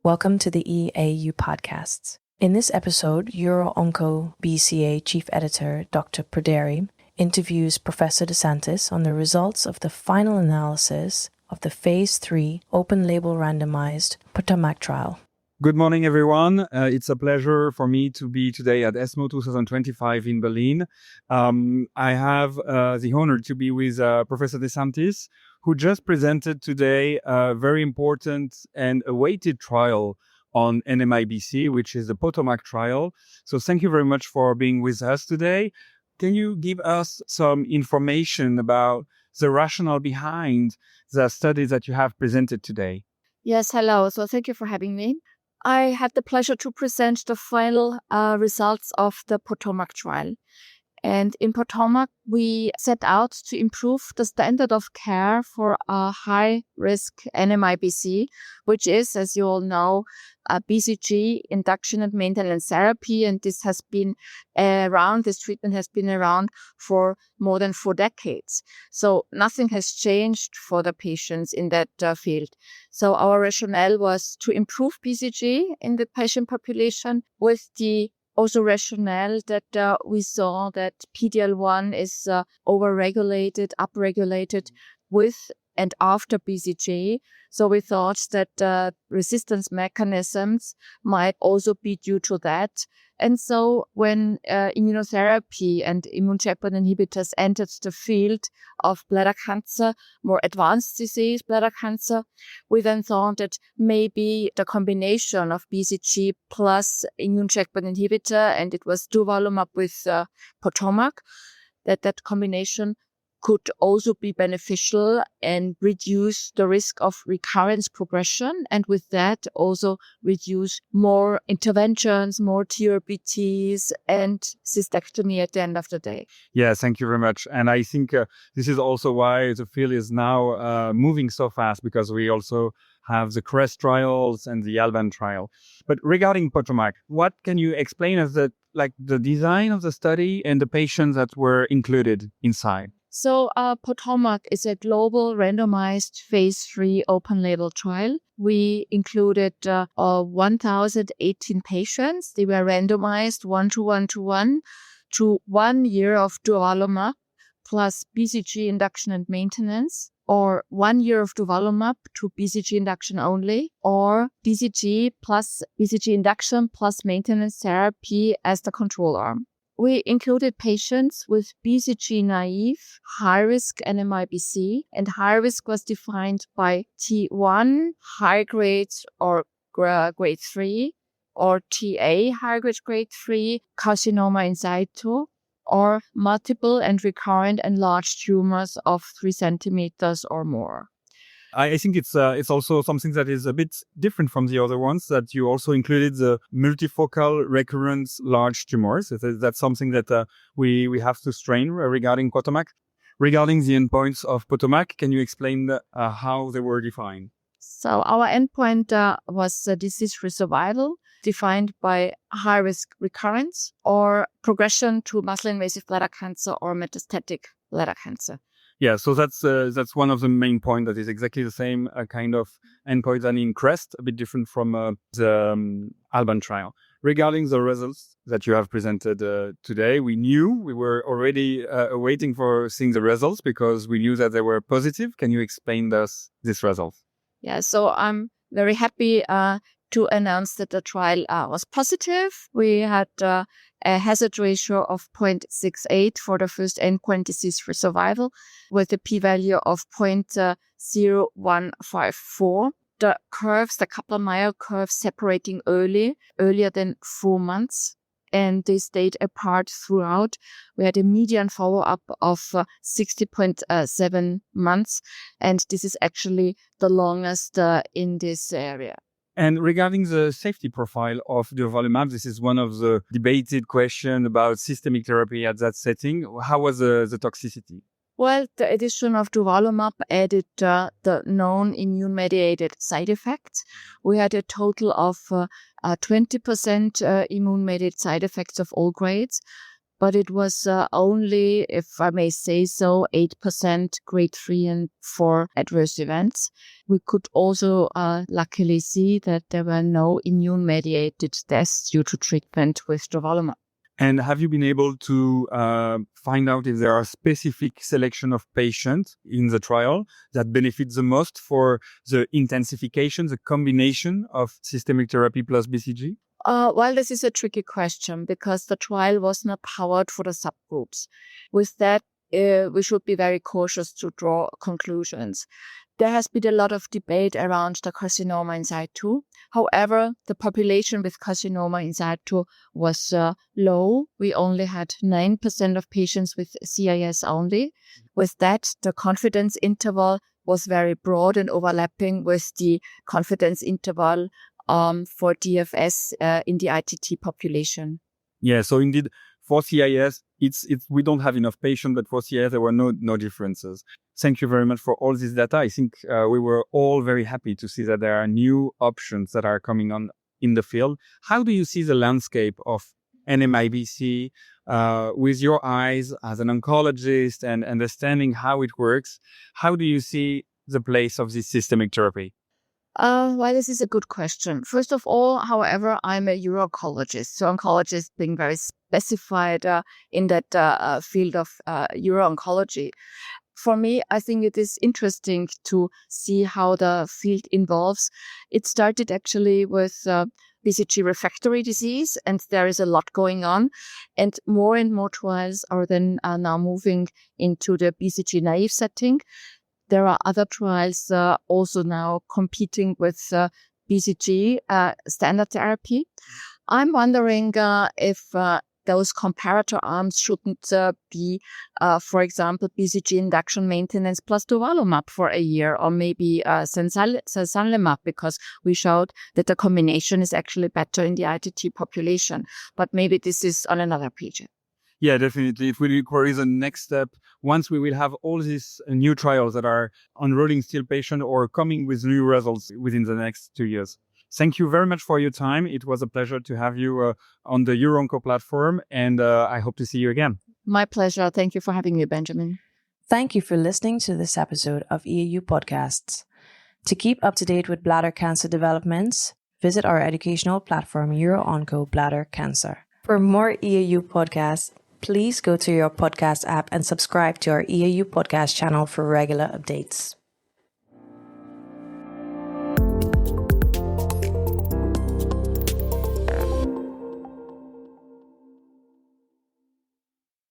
Welcome to the EAU podcasts. In this episode, UROONCO BCa Chief Editor Dr. Pradere interviews Professor Santis on the results of the final analysis of the Phase 3 open-label randomized POTOMAC trial. Good morning, everyone. It's a pleasure for me to be today at ESMO 2025 in Berlin. I have the honor to be with Professor Santis, who just presented today a very important and awaited trial on NMIBC, which is the POTOMAC trial. So thank you very much for being with us today. Can you give us some information about the rationale behind the study that you have presented today? Yes, hello. So thank you for having me. I had the pleasure to present the final results of the POTOMAC trial. And in POTOMAC, we set out to improve the standard of care for a high-risk NMIBC, which is, as you all know, a BCG induction and maintenance therapy. And this treatment has been around for more than 4 decades. So nothing has changed for the patients in that field. So our rationale was to improve BCG in the patient population with the also rationale that we saw that PD-L1 is upregulated with and after BCG. So we thought that resistance mechanisms might also be due to that. And so when immunotherapy and immune checkpoint inhibitors entered the field of bladder cancer, more advanced disease bladder cancer, we then thought that maybe the combination of BCG plus immune checkpoint inhibitor, and it was Durvalumab with POTOMAC, that combination could also be beneficial and reduce the risk of recurrence progression, and with that also reduce more interventions, more TURBTs, and cystectomy at the end of the day. Yeah, thank you very much. And I think this is also why the field is now moving so fast, because we also have the CREST trials and the ALBAN trial. But regarding POTOMAC, what can you explain as the design of the study and the patients that were included inside? So POTOMAC is a global randomized phase 3 open-label trial. We included 1,018 patients. They were randomized 1:1 to 1 year of Durvalumab plus BCG induction and maintenance, or 1 year of Durvalumab to BCG induction only, or BCG plus BCG induction plus maintenance therapy as the control arm. We included patients with BCG-naïve, high-risk NMIBC, and high-risk was defined by T1, high-grade or grade 3, or TA, high-grade grade 3, carcinoma in situ, or multiple and recurrent and large tumors of 3 centimeters or more. I think it's also something that is a bit different from the other ones, that you also included the multifocal recurrent large tumors. That's something that we have to strain regarding POTOMAC. Regarding the endpoints of POTOMAC, can you explain how they were defined? So our endpoint was disease-free survival, defined by high-risk recurrence or progression to muscle-invasive bladder cancer or metastatic bladder cancer. Yeah, so that's one of the main points. That is exactly the same kind of endpoint than in CREST, a bit different from the ALBAN trial. Regarding the results that you have presented today, we were already waiting for seeing the results because we knew that they were positive. Can you explain these results? Yeah, so I'm very happy to announce that the trial was positive. We had a hazard ratio of 0.68 for the first endpoint disease-free survival with a p-value of 0.0154. The curves, the Kaplan-Meier curves, separating earlier than 4 months, and they stayed apart throughout. We had a median follow-up of 60.7 months, and this is actually the longest in this area. And regarding the safety profile of Durvalumab, this is one of the debated questions about systemic therapy at that setting. How was the toxicity? Well, the addition of Durvalumab added the known immune-mediated side effects. We had a total of 20% immune-mediated side effects of all grades. but it was only, if I may say so, 8% grade 3 and 4 adverse events. We could also luckily see that there were no immune-mediated deaths due to treatment with Durvalumab. And have you been able to find out if there are specific selection of patients in the trial that benefit the most for the intensification, the combination of systemic therapy plus BCG? Well, this is a tricky question because the trial was not powered for the subgroups. With that, we should be very cautious to draw conclusions. There has been a lot of debate around the carcinoma in situ. However, the population with carcinoma in situ was low. We only had 9% of patients with CIS only. With that, the confidence interval was very broad and overlapping with the confidence interval for DFS in the ITT population. Yeah, so indeed, for CIS, we don't have enough patients, but for CIS, there were no differences. Thank you very much for all this data. I think we were all very happy to see that there are new options that are coming on in the field. How do you see the landscape of NMIBC with your eyes as an oncologist and understanding how it works? How do you see the place of this systemic therapy? Well, this is a good question. First of all, however, I'm a uro-oncologist. So oncologist being very specified in that field of uro-oncology. For me, I think it is interesting to see how the field evolves. It started actually with BCG refractory disease, and there is a lot going on. And more trials are then now moving into the BCG-naïve setting. There are other trials also now competing with BCG standard therapy. I'm wondering if those comparator arms shouldn't be, for example, BCG induction maintenance plus Durvalumab for a year, or maybe Santis, because we showed that the combination is actually better in the ITT population. But maybe this is on another page. Yeah, definitely. It will require the next step once we will have all these new trials that are enrolling still patients or coming with new results within the next 2 years. Thank you very much for your time. It was a pleasure to have you on the UROONCO platform, and I hope to see you again. My pleasure. Thank you for having me, Benjamin. Thank you for listening to this episode of EAU Podcasts. To keep up to date with bladder cancer developments, visit our educational platform UROONCO Bladder Cancer. For more EAU podcasts, please go to your podcast app and subscribe to our EAU podcast channel for regular updates.